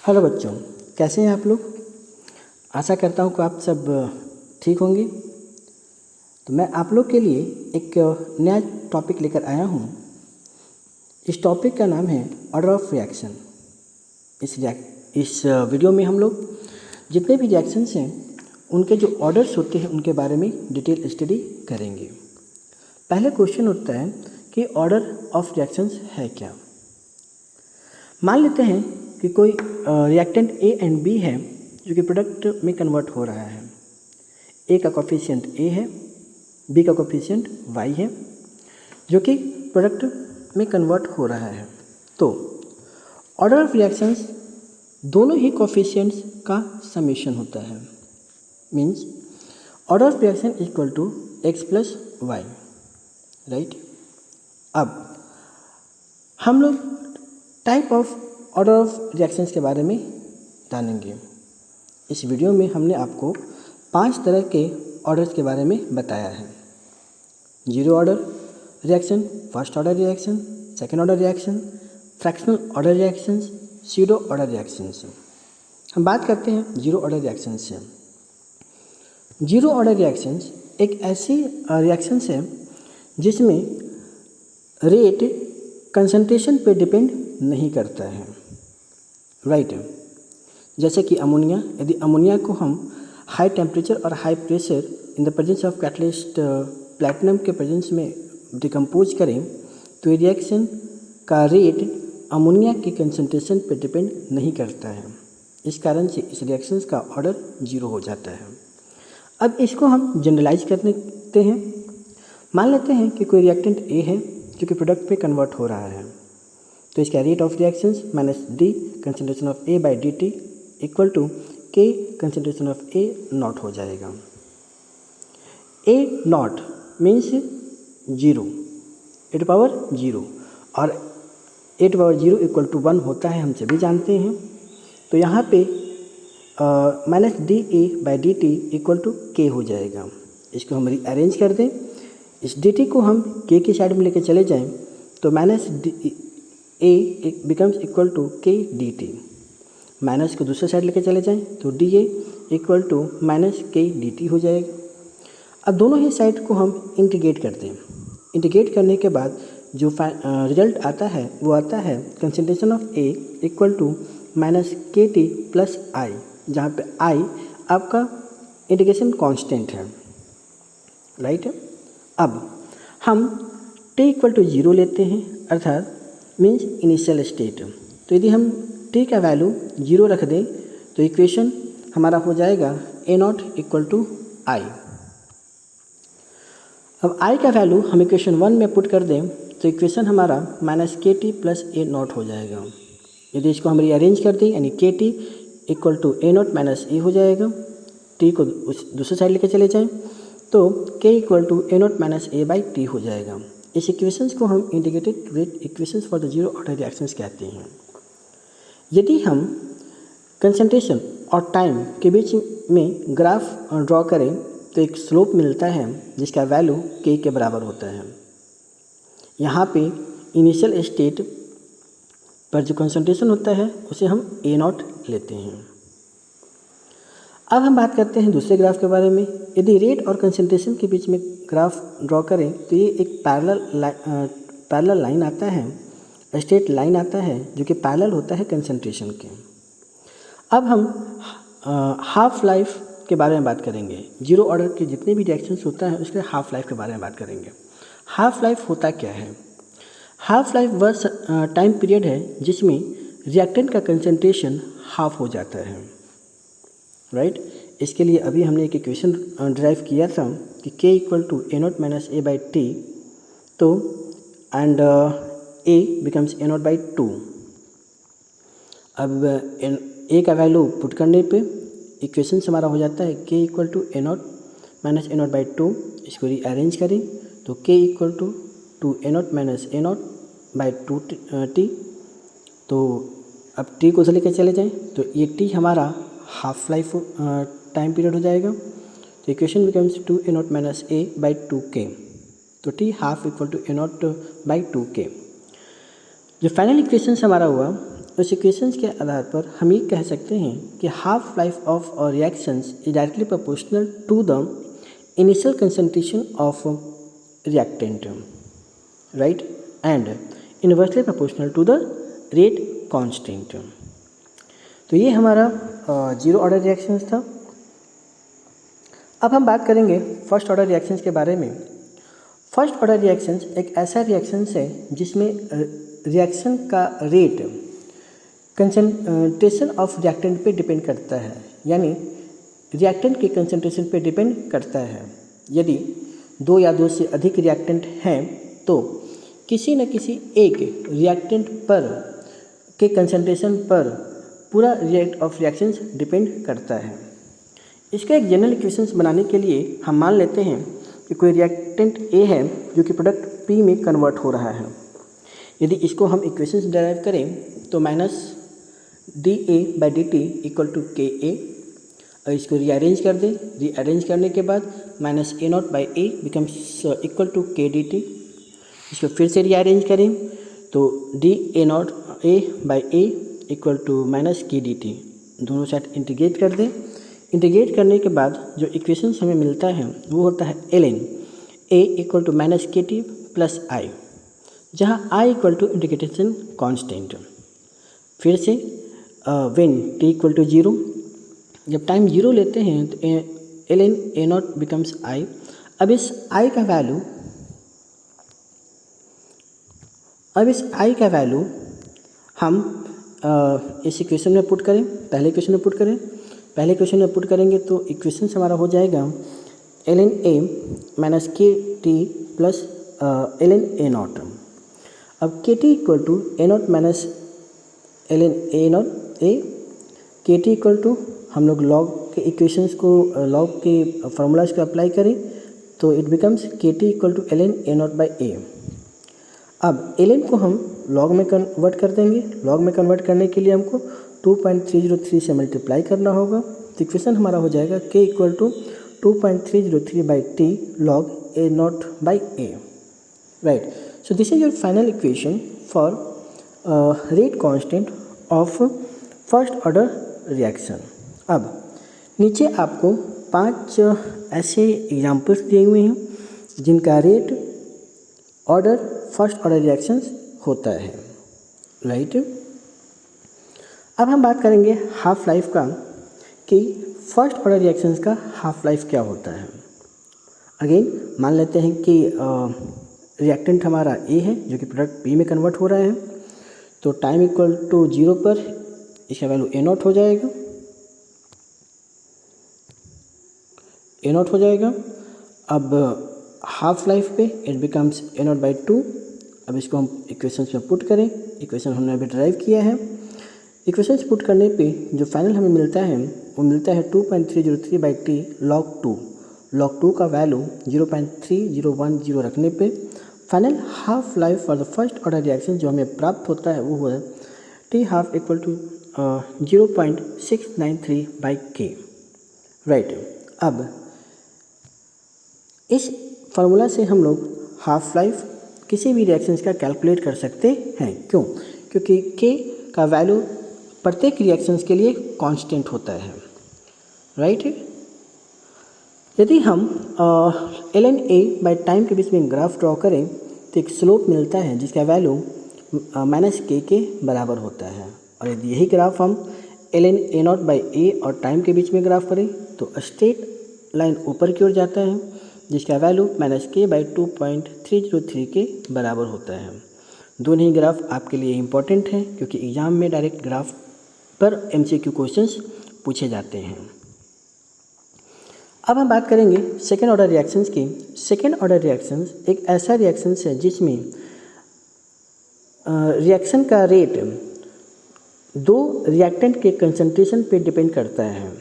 Hello बच्चों, कैसे हैं आप लोग। आशा करता हूँ कि आप सब ठीक होंगे। तो मैं आप लोग के लिए एक नया टॉपिक लेकर आया हूँ। इस टॉपिक का नाम है ऑर्डर ऑफ रिएक्शन। इस वीडियो में हम लोग जितने भी रिएक्शंस हैं उनके जो ऑर्डर्स होते हैं उनके बारे में डिटेल स्टडी करेंगे। पहले क्वेश्चन उठता है कि ऑर्डर ऑफ रिएक्शंस है क्या। मान लेते हैं कि कोई रिएक्टेंट ए एंड बी है जो कि प्रोडक्ट में कन्वर्ट हो रहा है। ए का कोफिशिएंट ए है, बी का कोफिशिएंट वाई है, जो कि प्रोडक्ट में कन्वर्ट हो रहा है। तो ऑर्डर ऑफ रिएक्शंस दोनों ही कोफिशिएंट्स का समेशन होता है। Means order of reaction equal to X plus Y, right. अब हम लोग type of order of reactions के बारे में जानेंगे। इस वीडियो में हमने आपको 5 तरह के ऑर्डर्स के बारे में बताया है। Zero order reaction, first order reaction, second order reaction, fractional order reactions, pseudo order reactions. हम बात करते हैं जीरो ऑर्डर रिएक्शंस से। जीरो ऑर्डर रिएक्शंस एक ऐसी रिएक्शंस है जिसमें रेट कंसंट्रेशन पे डिपेंड नहीं करता है, राइट। जैसे कि अमोनिया, यदि अमोनिया को हम हाई टेम्परेचर और high pressure in the presence of catalyst platinum के प्रेजेंस में डिकम्पोज करें तो रिएक्शन का रेट अमोनिया की कंसंट्रेशन पर डिपेंड नहीं करता है। इस कारण से इस रिएक्शंस का ऑर्डर जीरो हो जाता है। अब इसको हम जनरलाइज कर लेते हैं। मान लेते हैं कि कोई रिएक्टेंट ए है जो कि प्रोडक्ट पे कन्वर्ट हो रहा है, तो इसका rate of reactions minus d concentration of A by D T equal to k concentration of A naught हो जाएगा। A naught means zero, A to power zero, और A to power zero equal to 1 होता है, हम सभी जानते हैं। तो यहाँ पे minus D A by D T equal to K हो जाएगा। इसको हम रीअरेंज कर दें, इस डी टी को हम के की साइड में लेकर चले जाएं तो minus A becomes equal to K D T. Minus को दूसरे साइड लेकर चले जाएं तो D A equal to minus K D T हो जाएगा। अब दोनों ही साइड को हम इंटीग्रेट करते हैं। इंटीग्रेट करने के बाद जो रिजल्ट आता है वो आता है concentration of A equal to minus K T plus I, जहाँ पे आई आपका इंटीग्रेशन कांस्टेंट है, राइट। अब हम t इक्वल टू 0 लेते हैं, अर्थात मीन्स इनिशियल स्टेट। तो यदि हम t का वैल्यू 0 रख दें तो इक्वेशन हमारा हो जाएगा ए नॉट इक्वल टू आई। अब i का वैल्यू हम इक्वेशन 1 में पुट कर दें तो इक्वेशन हमारा माइनस के टी प्लस ए नॉट हो जाएगा। यदि इसको हम रीअरेंज कर दें यानी k T equal to A not minus A हो जाएगा। t को उस दूसरे साइड लेकर चले जाएँ तो k equal to A not minus A by T हो जाएगा। इस इक्वेशंस को हम integrated rate equations for the zero order reactions कहते हैं। यदि हम कंसंट्रेशन और टाइम के बीच में ग्राफ ड्रॉ करें तो एक स्लोप मिलता है जिसका वैल्यू k के बराबर होता है। यहाँ पे इनिशियल स्टेट पर जो कंसंट्रेशन होता है उसे हम ए नॉट लेते हैं। अब हम बात करते हैं दूसरे ग्राफ के बारे में। यदि रेट और कंसंट्रेशन के बीच में ग्राफ ड्रॉ करें तो ये एक पैरेलल लाइन आता है, स्ट्रेट लाइन आता है जो कि पैरेलल होता है कंसंट्रेशन के। अब हम हाफ लाइफ के बारे में बात करेंगे। जीरो ऑर्डर के जितने भी रिएक्शंस होता है उसके हाफ लाइफ के बारे में बात करेंगे। हाफ लाइफ होता क्या है? हाफ लाइफ वह टाइम पीरियड है जिसमें रिएक्टेंट का कंसंट्रेशन हाफ हो जाता है, राइट। इसके लिए अभी हमने एक इक्वेशन ड्राइव किया था कि k equal to A not minus A by t, तो and A becomes A not by 2। अब ए का वैल्यू पुट करने पे इक्वेशन हमारा हो जाता है k equal to A not minus A not by 2। इसको रीअरेंज करें तो k equal to A not minus A not by 2 T. तो अब t को लेकर चले जाएँ तो ये t हमारा हाफ लाइफ टाइम पीरियड हो जाएगा। तो equation becomes 2 A not minus A by 2k। तो t half equal to A not by 2k। जो फाइनल इक्वेशन हमारा हुआ उस इक्वेशंस के आधार पर हम ये कह सकते हैं कि half life of reactions is directly proportional to the initial concentration of reactant, right, and inversely proportional to the rate constant. तो ये हमारा जीरो ऑर्डर रिएक्शंस था। अब हम बात करेंगे फर्स्ट ऑर्डर रिएक्शंस के बारे में। फर्स्ट ऑर्डर रिएक्शंस एक ऐसा रिएक्शंस है जिसमें रिएक्शन का रेट कंसंट्रेशन ऑफ रिएक्टेंट पे डिपेंड करता है, यानी रिएक्टेंट के कंसंट्रेशन पे डिपेंड करता है। यदि दो या दो से अधिक रिएक्टेंट हैं तो किसी न किसी एक रिएक्टेंट पर के कंसंट्रेशन पर पूरा रेट ऑफ रिएक्शंस डिपेंड करता है। इसका एक जनरल इक्वेशंस बनाने के लिए हम मान लेते हैं कि कोई रिएक्टेंट ए है जो कि प्रोडक्ट पी में कन्वर्ट हो रहा है। यदि इसको हम इक्वेशंस डेराइव करें तो minus D A by D T equal to K A, और इसको रीअरेंज कर दें। रीअरेंज करने के बाद minus A not by A becomes equal to K D T. इसको फिर से रीअरेंज करें तो D A not A by A equal to minus K D T. दोनों साइड इंटीग्रेट कर दें। इंटीग्रेट करने के बाद जो इक्वेशन हमें मिलता है वो होता है ln a equal to minus K T plus I, जहाँ i equal to integration constant. फिर से व्हेन t इक्वल टू 0, जब टाइम 0 लेते हैं तो ln a not becomes i। अब इस i का वैल्यू हम इस इक्वेशन में पुट करें। पहले इक्वेशन में पुट करेंगे तो इक्वेशन हमारा हो जाएगा ln a minus K T plus ln a not. अब K T equal to A not minus ln a not a, K T equal to हम लोग लॉग के इक्वेशंस को लॉग के फार्मूलाज को अप्लाई करें तो it becomes K T equal to ln a not by a। अब ln को हम लॉग में कन्वर्ट कर देंगे। लॉग में कन्वर्ट करने के लिए हमको 2.303 से मल्टीप्लाई करना होगा। तो इक्वेशन हमारा हो जाएगा k equal to 2.303 by T log a not by a, right. So this is your final equation for rate constant of first order reaction. अब नीचे आपको 5 ऐसे एग्जाम्पल्स दिए हुए हैं जिनका rate order first order reactions होता है, राइट। अब हम बात करेंगे हाफ लाइफ का कि फर्स्ट ऑर्डर रिएक्शंस का हाफ लाइफ क्या होता है। अगेन मान लेते हैं कि रिएक्टेंट हमारा ए है जो कि प्रोडक्ट बी में कन्वर्ट हो रहा है, तो टाइम इक्वल टू 0 पर इसका वैल्यू ए नॉट हो जाएगा। अब हाफ लाइफ पे it becomes A not by 2। अब इसको हम इक्वेशंस में पुट करें। इक्वेशन हमने अभी ड्राइव किया है। इक्वेशंस पुट करने पे जो फाइनल हमें मिलता है वो मिलता है 2.303 बाई टी लॉग 2। लॉग 2 का वैल्यू 0.3010 रखने पे final half life for the first order reaction जो हमें प्राप्त होता है वो है T half equal to 0.693 by K, right. अब इस फार्मूला से हम लोग हाफ लाइफ किसी भी रिएक्शंस का कैलकुलेट कर सकते हैं। क्यों? क्योंकि के का वैल्यू प्रत्येक रिएक्शंस के लिए कांस्टेंट होता है, राइट। यदि हम ln a बाई टाइम के बीच में ग्राफ ड्रॉ करें तो एक स्लोप मिलता है जिसका वैल्यू माइनस के बराबर होता है। और यदि यही ग्राफ हम ln a not by a और टाइम के बीच में ग्राफ करें तो स्ट्रेट लाइन ऊपर की ओर जाता है जिसका वैल्यू माइनस के बाई 2.303 के बराबर होता है। दोनों ही ग्राफ आपके लिए इम्पॉर्टेंट हैं क्योंकि एग्ज़ाम में डायरेक्ट ग्राफ पर MCQ क्वेश्चंस पूछे जाते हैं। अब हम बात करेंगे सेकेंड ऑर्डर रिएक्शंस की। सेकेंड ऑर्डर रिएक्शंस एक ऐसा रिएक्शंस है जिसमें रिएक्शन का रेट दो रिएक्टेंट के कंसंट्रेशन पे डिपेंड करता है,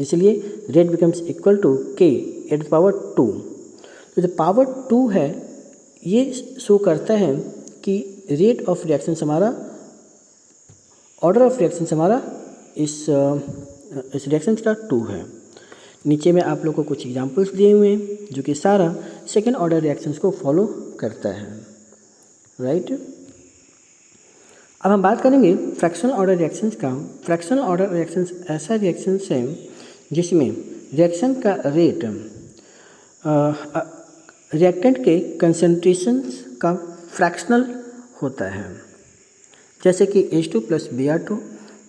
इसलिए रेट बिकम्स इक्वल टू के एट द पावर 2। तो जो पावर 2 है ये शो करता है कि रेट ऑफ रिएक्शन हमारा, ऑर्डर ऑफ रिएक्शन हमारा इस रिएक्शन का 2 है। नीचे में आप लोग को कुछ एग्जांपल्स दिए हुए हैं जो कि सारा सेकेंड ऑर्डर रिएक्शंस को फॉलो करता है, राइट। अब हम बात करेंगे फ्रैक्शनल ऑर्डर रिएक्शंस का। फ्रैक्शनल ऑर्डर रिएक्शंस ऐसा रिएक्शंस है जिसमें रिएक्शन का रेट रिएक्टेंट के कंसंट्रेशंस का फ्रैक्शनल होता है। जैसे कि H2 + Br2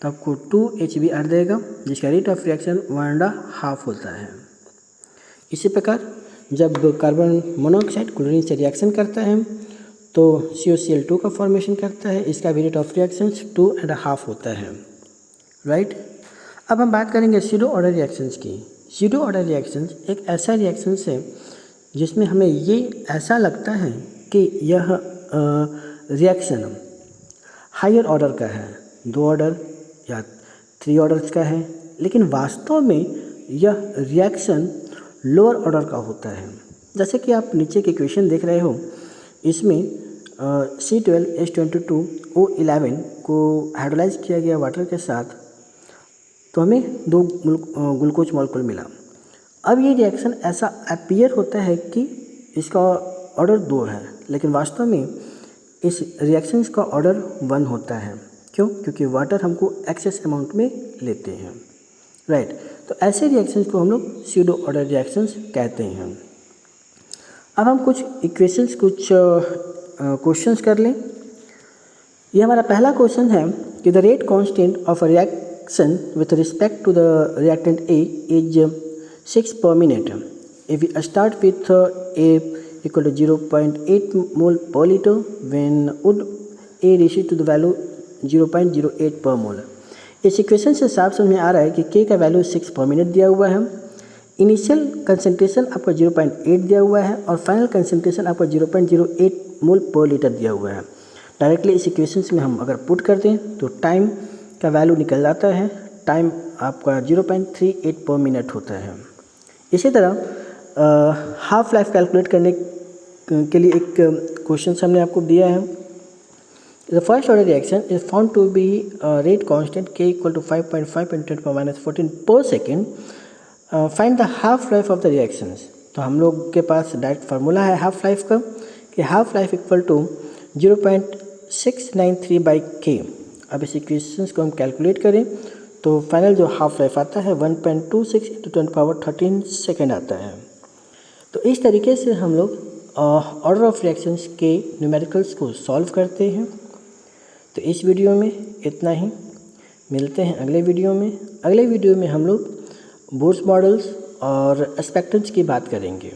तो आपको 2HBr देगा, जिसका रेट ऑफ रिएक्शन 1.5 होता है। इसी प्रकार जब कार्बन मोनोऑक्साइड क्लोरीन से रिएक्शन करता है तो COCl2 का फॉर्मेशन करता है, इसका भी रेट ऑफ रिएक्शन 2.5 होता है, राइट। अब हम बात करेंगे स्यूडो ऑर्डर रिएक्शंस की। स्यूडो ऑर्डर रिएक्शंस एक ऐसा रिएक्शंस है जिसमें हमें ये ऐसा लगता है कि यह रिएक्शन हायर ऑर्डर का है, 2 ऑर्डर या 3 ऑर्डर्स का है, लेकिन वास्तव में यह रिएक्शन लोअर ऑर्डर का होता है। जैसे कि आप नीचे के इक्वेशन देख रहे हो, इसमें C12H22O11 को हाइड्रोलाइज किया गया वाटर के साथ, तो हमें 2 ग्लूकोज मॉलिक्यूल मिला। अब ये रिएक्शन ऐसा अपीयर होता है कि इसका ऑर्डर 2 है, लेकिन वास्तव में इस रिएक्शंस का ऑर्डर 1 होता है। क्यों? क्योंकि वाटर हमको एक्सेस अमाउंट में लेते हैं, राइट। तो ऐसे रिएक्शंस को हम लोग स्यूडो ऑर्डर रिएक्शंस कहते हैं। अब हम कुछ इक्वेशंस, कुछ क्वेश्चंस कर लें। ये हमारा पहला क्वेश्चन है कि the rate constant of a reaction with respect to the reactant A is 6 per minute. If we start with A equal to 0.8 mole per liter, when would A reach to the value 0.08 per mole? इस equation से साफ समझ में आ रहा है कि K का value 6 पर मिनट दिया हुआ है, इनिशियल कंसंट्रेशन आपका 0.8 दिया हुआ है और फाइनल कंसंट्रेशन आपका 0.08 मोल पर लीटर दिया हुआ है। डायरेक्टली इस इक्वेशंस में हम अगर पुट करते हैं तो टाइम का वैल्यू निकल जाता है, टाइम आपका 0.38 पर मिनट होता है। इसी तरह हाफ लाइफ कैलकुलेट करने के लिए एक क्वेश्चन हमने आपको दिया है। The first order reaction is found to be rate constant K equal to 5.5 × 10⁻14 per second. Find the half life of the reactions. तो हम लोग के पास डायरेक्ट फार्मूला है हाफ लाइफ का कि half life equal to 0.693/K। अब इस equations को हम कैलकुलेट करें तो फाइनल जो हाफ लाइफ आता है 1.26 × 10⁻13 सेकेंड आता है। तो इस तरीके से हम लोग ऑर्डर ऑफ रिएक्शंस के न्यूमेरिकल्स को सॉल्व करते हैं। तो इस वीडियो में इतना ही, मिलते हैं अगले वीडियो में। अगले वीडियो में हम लोग बोर्स मॉडल्स और स्पेक्ट्रम्स की बात करेंगे,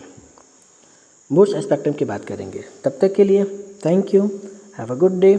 बोर्स स्पेक्ट्रम की बात करेंगे। तब तक के लिए thank you, have a good day.